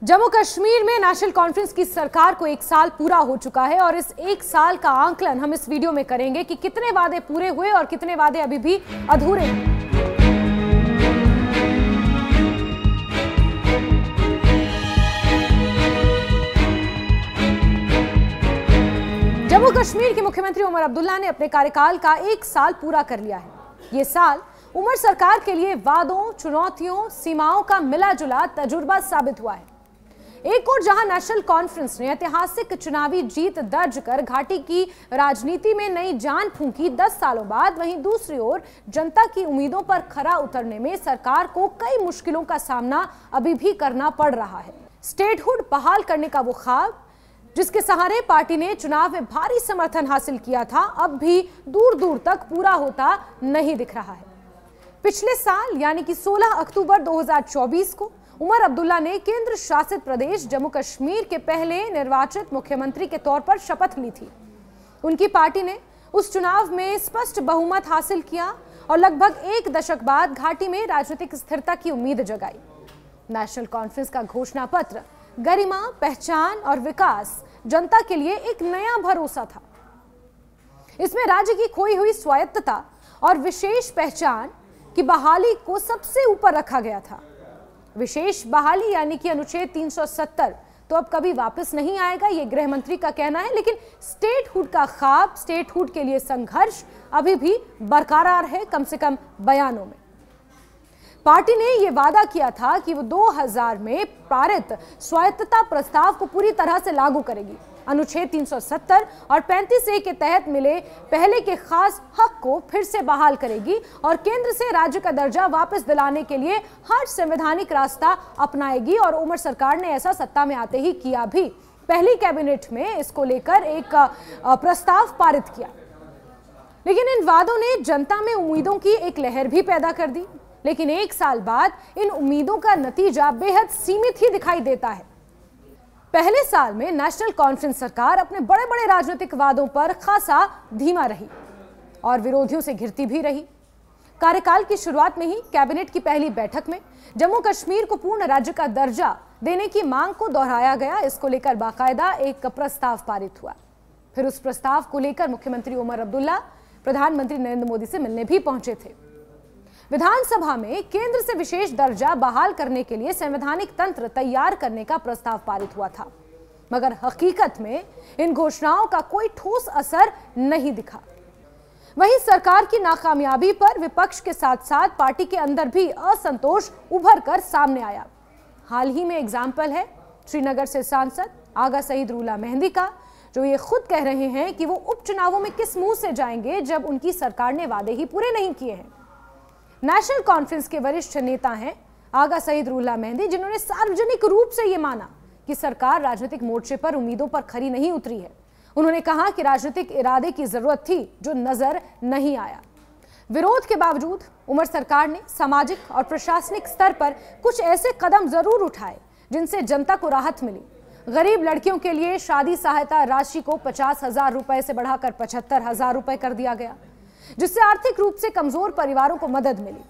जम्मू कश्मीर में national conference की सरकार को 1 साल पूरा हो चुका है और इस 1 साल का आंकलन हम इस वीडियो में करेंगे कि कितने वादे पूरे हुए और कितने वादे अभी भी अधूरे हैं। जम्मू कश्मीर के मुख्यमंत्री उमर अब्दुल्ला ने अपने कार्यकाल का 1 साल पूरा कर लिया है। ये साल उमर सरकार के लिए वादों, चुनौतियों, सीमाओं का मिला जुला तजुर्बा साबित हुआ है। एक और जहां नेशनल कॉन्फ्रेंस ने ऐतिहासिक चुनावी जीत दर्ज कर घाटी की राजनीति में नई जान फूंकी 10 सालों बाद, वहीं दूसरी ओर जनता की उम्मीदों पर खरा उतरने में सरकार को कई मुश्किलों का सामना अभी भी करना पड़ रहा है। स्टेटहुड बहाल करने का वो ख्वाब जिसके सहारे पार्टी ने चुनाव में भारी समर्थन हासिल किया था, अब भी दूर दूर तक पूरा होता नहीं दिख रहा है। पिछले साल यानी कि 16 अक्टूबर 2024 को उमर अब्दुल्ला ने केंद्र शासित प्रदेश जम्मू कश्मीर के पहले निर्वाचित मुख्यमंत्री के तौर पर शपथ ली थी। उनकी पार्टी ने उस चुनाव में स्पष्ट बहुमत हासिल किया और लगभग 1 दशक बाद घाटी में राजनीतिक स्थिरता की उम्मीद जगाई। नेशनल कॉन्फ्रेंस का घोषणा पत्र गरिमा, पहचान और विकास जनता के लिए एक नया भरोसा था। इसमें राज्य की खोई हुई स्वायत्तता और विशेष पहचान की बहाली को सबसे ऊपर रखा गया था। विशेष बहाली यानी कि अनुच्छेद 370 तो अब कभी वापस नहीं आएगा, ये गृह मंत्री का कहना है, लेकिन स्टेटहुड का ख्वाब, स्टेटहुड के लिए संघर्ष अभी भी बरकरार है, कम से कम बयानों में। पार्टी ने यह वादा किया था कि वो 2000 में पारित स्वायत्तता प्रस्ताव को पूरी तरह से लागू करेगी, अनुच्छेद 370 और 35A के तहत मिले पहले के खास हक को फिर से बहाल करेगी और केंद्र से राज्य का दर्जा वापस दिलाने के लिए हर संवैधानिक रास्ता अपनाएगी। और उमर सरकार ने ऐसा सत्ता में आते ही किया भी। पहली कैबिनेट में इसको लेकर एक प्रस्ताव पारित किया, लेकिन इन वादों ने जनता में उम्मीदों की एक लहर भी पैदा कर दी। लेकिन 1 साल बाद इन उम्मीदों का नतीजा बेहद सीमित ही दिखाई देता है। पहले साल में नेशनल कॉन्फ्रेंस सरकार अपने बड़े बड़े राजनीतिक वादों पर खासा धीमा रही और विरोधियों से घिरती भी रही। कार्यकाल की शुरुआत में ही कैबिनेट की पहली बैठक में जम्मू कश्मीर को पूर्ण राज्य का दर्जा देने की मांग को दोहराया गया। इसको लेकर बाकायदा एक प्रस्ताव पारित हुआ। फिर उस प्रस्ताव को लेकर मुख्यमंत्री उमर अब्दुल्ला प्रधानमंत्री नरेंद्र मोदी से मिलने भी पहुंचे थे। विधानसभा में केंद्र से विशेष दर्जा बहाल करने के लिए संवैधानिक तंत्र तैयार करने का प्रस्ताव पारित हुआ था, मगर हकीकत में इन घोषणाओं का कोई ठोस असर नहीं दिखा। वहीं सरकार की नाकामयाबी पर विपक्ष के साथ साथ पार्टी के अंदर भी असंतोष उभर कर सामने आया। हाल ही में एग्जाम्पल है श्रीनगर से सांसद आगा सईद रूला मेहंदी का, जो ये खुद कह रहे हैं कि वो उपचुनावों में किस मुंह से जाएंगे जब उनकी सरकार ने वादे ही पूरे नहीं किए हैं। नेशनल कॉन्फ्रेंस के वरिष्ठ नेता हैं आगा सईद रूला मेहंदी, जिन्होंने सार्वजनिक रूप से यह माना कि सरकार राजनीतिक मोर्चे पर उम्मीदों पर खरी नहीं उतरी है। उन्होंने कहा कि राजनीतिक इरादे की जरूरत थी जो नजर नहीं आया। विरोध के बावजूद उमर सरकार ने सामाजिक और प्रशासनिक स्तर पर कुछ ऐसे कदम जरूर उठाए जिनसे जनता को राहत मिली। गरीब लड़कियों के लिए शादी सहायता राशि को 50,000 रुपए से बढ़ाकर 75,000 रुपए कर दिया गया, जिससे आर्थिक रूप से कमजोर परिवारों को मदद मिली।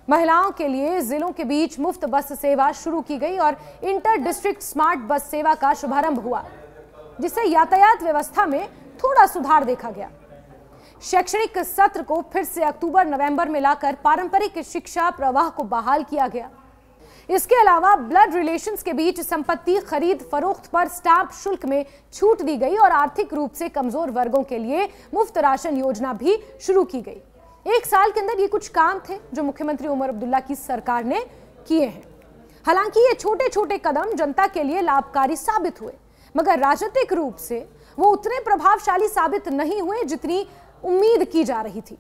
महिलाओं के लिए जिलों के बीच मुफ्त बस सेवा शुरू की गई और इंटर डिस्ट्रिक्ट स्मार्ट बस सेवा का शुभारंभ हुआ, जिससे यातायात व्यवस्था में थोड़ा सुधार देखा गया। शैक्षणिक सत्र को फिर से अक्टूबर-नवंबर में लाकर पारंपरिक शिक्षा प्रवाह को बहाल किया गया। इसके अलावा ब्लड रिलेशंस के बीच संपत्ति खरीद फरोख्त पर स्टाम्प शुल्क में छूट दी गई और आर्थिक रूप से कमजोर वर्गों के लिए मुफ्त राशन योजना भी शुरू की गई। 1 साल के अंदर ये कुछ काम थे जो मुख्यमंत्री उमर अब्दुल्ला की सरकार ने किए हैं। हालांकि ये छोटे छोटे कदम जनता के लिए लाभकारी साबित हुए, मगर राजनीतिक रूप से वो उतने प्रभावशाली साबित नहीं हुए जितनी उम्मीद की जा रही थी।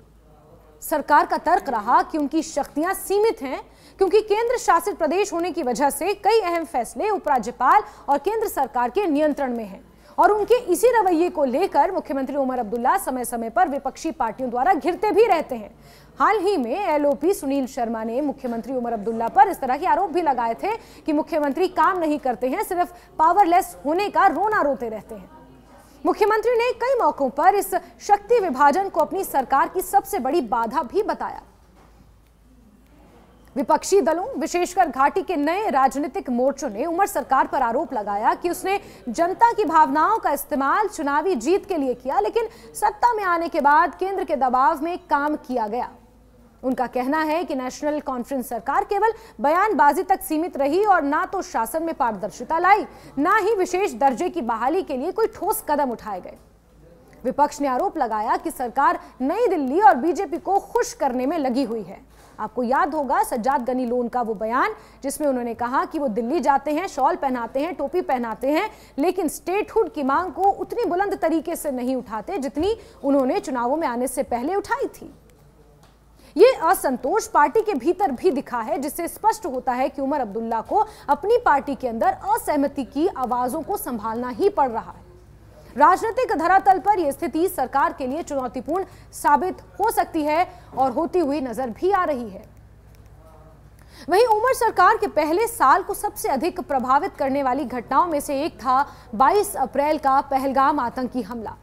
सरकार का तर्क रहा कि उनकी शक्तियां सीमित हैं, क्योंकि केंद्र शासित प्रदेश होने की वजह से कई अहम फैसले उपराज्यपाल और केंद्र सरकार के नियंत्रण में हैं और उनके इसी रवैये को लेकर मुख्यमंत्री उमर अब्दुल्ला समय समय पर विपक्षी पार्टियों द्वारा घिरते भी रहते हैं। हाल ही में एलओपी सुनील शर्मा ने मुख्यमंत्री उमर अब्दुल्ला पर इस तरह के आरोप भी लगाए थे कि मुख्यमंत्री काम नहीं करते हैं, सिर्फ पावरलेस होने का रोना रोते रहते हैं। मुख्यमंत्री ने कई मौकों पर इस शक्ति विभाजन को अपनी सरकार की सबसे बड़ी बाधा भी बताया। विपक्षी दलों, विशेषकर घाटी के नए राजनीतिक मोर्चों ने उमर सरकार पर आरोप लगाया कि उसने जनता की भावनाओं का इस्तेमाल चुनावी जीत के लिए किया, लेकिन सत्ता में आने के बाद केंद्र के दबाव में काम किया गया। उनका कहना है कि नेशनल कॉन्फ्रेंस सरकार केवल बयानबाजी तक सीमित रही और ना तो शासन में पारदर्शिता लाई, ना ही विशेष दर्जे की बहाली के लिए कोई ठोस कदम उठाए गए। विपक्ष ने आरोप लगाया कि सरकार नई दिल्ली और बीजेपी को खुश करने में लगी हुई है। आपको याद होगा सज्जाद गनी लोन का वो बयान जिसमें उन्होंने कहा कि वो दिल्ली जाते हैं, शॉल पहनाते हैं, टोपी पहनाते हैं, लेकिन स्टेटहुड की मांग को उतनी बुलंद तरीके से नहीं उठाते जितनी उन्होंने चुनावों में आने से पहले उठाई थी। ये असंतोष पार्टी के भीतर भी दिखा है, जिससे स्पष्ट होता है कि उमर अब्दुल्ला को अपनी पार्टी के अंदर असहमति की आवाजों को संभालना ही पड़ रहा है। राजनीतिक धरातल पर यह स्थिति सरकार के लिए चुनौतीपूर्ण साबित हो सकती है और होती हुई नजर भी आ रही है। वहीं उमर सरकार के पहले साल को सबसे अधिक प्रभावित करने वाली घटनाओं में से एक था 22 अप्रैल का पहलगाम आतंकी हमला।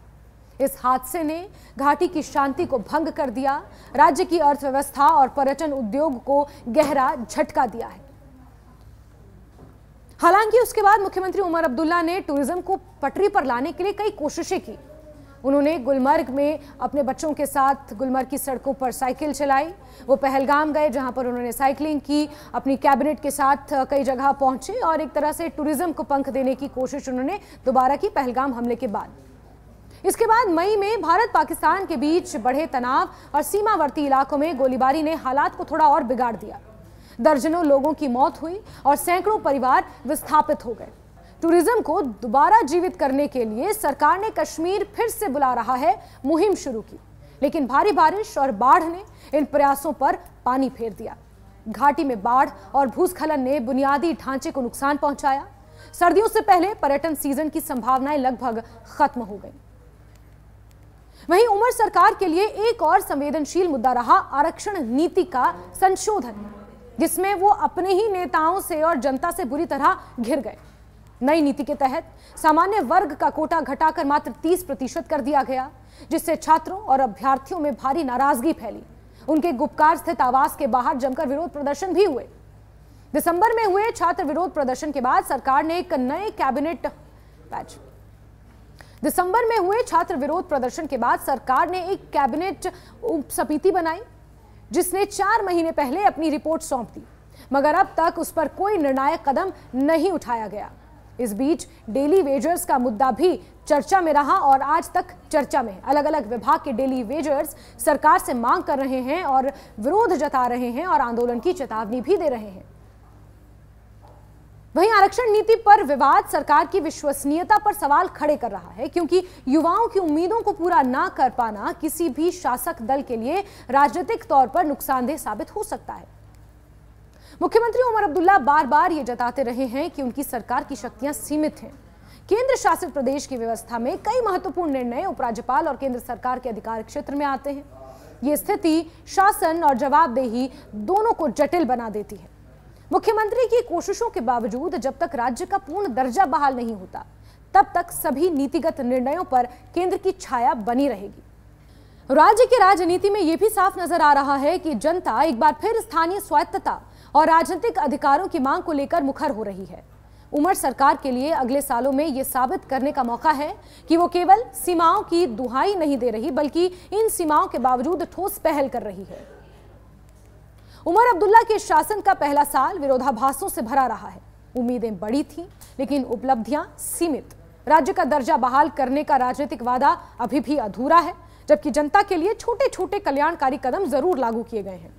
इस हादसे ने घाटी की शांति को भंग कर दिया, राज्य की अर्थव्यवस्था और पर्यटन उद्योग को गहरा झटका दिया है। हालांकि उसके बाद मुख्यमंत्री उमर अब्दुल्ला ने टूरिज्म को पटरी पर लाने के लिए कई कोशिशें की। उन्होंने गुलमर्ग में अपने बच्चों के साथ गुलमर्ग की सड़कों पर साइकिल चलाई। वो पहलगाम गए जहां पर उन्होंने साइकिलिंग की, अपनी कैबिनेट के साथ कई जगह पहुंचे और एक तरह से टूरिज्म को पंख देने की कोशिश उन्होंने दोबारा की पहलगाम हमले के बाद। इसके बाद मई में भारत पाकिस्तान के बीच बढ़े तनाव और सीमावर्ती इलाकों में गोलीबारी ने हालात को थोड़ा और बिगाड़ दिया। दर्जनों लोगों की मौत हुई और सैकड़ों परिवार विस्थापित हो गए। टूरिज्म को दोबारा जीवित करने के लिए सरकार ने कश्मीर फिर से बुला रहा है मुहिम शुरू की, लेकिन भारी बारिश और बाढ़ ने इन प्रयासों पर पानी फेर दिया। घाटी में बाढ़ और भूस्खलन ने बुनियादी ढांचे को नुकसान पहुंचाया। सर्दियों से पहले पर्यटन सीजन की संभावनाएं लगभग खत्म हो गई। वहीं उमर सरकार के लिए एक और संवेदनशील मुद्दा रहा आरक्षण नीति का संशोधन, जिसमें वो अपने ही नेताओं से और जनता से बुरी तरह घिर गए। नई नीति के तहत सामान्य वर्ग का कोटा घटाकर मात्र 30% कर दिया गया, जिससे छात्रों और अभ्यर्थियों में भारी नाराजगी फैली। उनके गुपकार स्थित आवास के बाहर जमकर विरोध प्रदर्शन भी हुए। दिसंबर में हुए छात्र विरोध प्रदर्शन के बाद सरकार ने एक नए कैबिनेट उप समिति बनाई, जिसने 4 महीने पहले अपनी रिपोर्ट सौंप दी, मगर अब तक उस पर कोई निर्णायक कदम नहीं उठाया गया। इस बीच डेली वेजर्स का मुद्दा भी चर्चा में रहा और आज तक चर्चा में है। अलग अलग विभाग के डेली वेजर्स सरकार से मांग कर रहे हैं और विरोध जता रहे हैं और आंदोलन की चेतावनी भी दे रहे हैं। वहीं आरक्षण नीति पर विवाद सरकार की विश्वसनीयता पर सवाल खड़े कर रहा है, क्योंकि युवाओं की उम्मीदों को पूरा ना कर पाना किसी भी शासक दल के लिए राजनीतिक तौर पर नुकसानदेह साबित हो सकता है। मुख्यमंत्री उमर अब्दुल्ला बार बार ये जताते रहे हैं कि उनकी सरकार की शक्तियां सीमित हैं। केंद्र शासित प्रदेश की व्यवस्था में कई महत्वपूर्ण निर्णय उपराज्यपाल और केंद्र सरकार के अधिकार क्षेत्र में आते हैं। ये स्थिति शासन और जवाबदेही दोनों को जटिल बना देती है। मुख्यमंत्री की कोशिशों के बावजूद जब तक राज्य का पूर्ण दर्जा बहाल नहीं होता, तब तक सभी नीतिगत निर्णयों पर केंद्र की छाया बनी रहेगी। राज्य की राजनीति में यह भी साफ नजर आ रहा है कि जनता एक बार फिर स्थानीय स्वायत्तता और राजनीतिक अधिकारों की मांग को लेकर मुखर हो रही है। उमर सरकार के लिए अगले सालों में यह साबित करने का मौका है कि वो केवल सीमाओं की दुहाई नहीं दे रही, बल्कि इन सीमाओं के बावजूद ठोस पहल कर रही है। उमर अब्दुल्ला के शासन का पहला साल विरोधाभासों से भरा रहा है। उम्मीदें बड़ी थीं, लेकिन उपलब्धियां सीमित। राज्य का दर्जा बहाल करने का राजनीतिक वादा अभी भी अधूरा है, जबकि जनता के लिए छोटे छोटे कल्याणकारी कदम जरूर लागू किए गए हैं।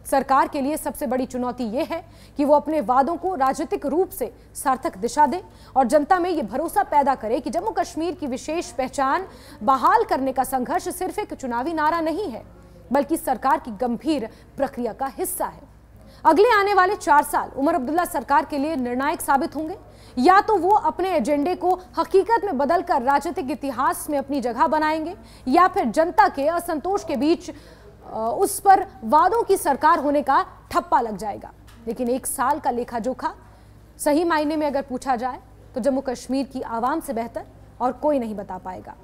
सरकार के लिए सबसे बड़ी चुनौती यह है कि वो अपने वादों को राजनीतिक रूप से सार्थक दिशा दे और जनता में यह भरोसा पैदा करे कि जम्मू कश्मीर की विशेष पहचान बहाल करने का संघर्ष सिर्फ एक चुनावी नारा नहीं है, बल्कि सरकार की गंभीर प्रक्रिया का हिस्सा है। अगले आने वाले 4 साल उमर अब्दुल्ला सरकार के लिए निर्णायक साबित होंगे। या तो वो अपने एजेंडे को हकीकत में बदलकर राजनीतिक इतिहास में अपनी जगह बनाएंगे, या फिर जनता के असंतोष के बीच उस पर वादों की सरकार होने का ठप्पा लग जाएगा। लेकिन 1 साल का लेखा जोखा सही मायने में अगर पूछा जाए तो जम्मू कश्मीर की आवाम से बेहतर और कोई नहीं बता पाएगा।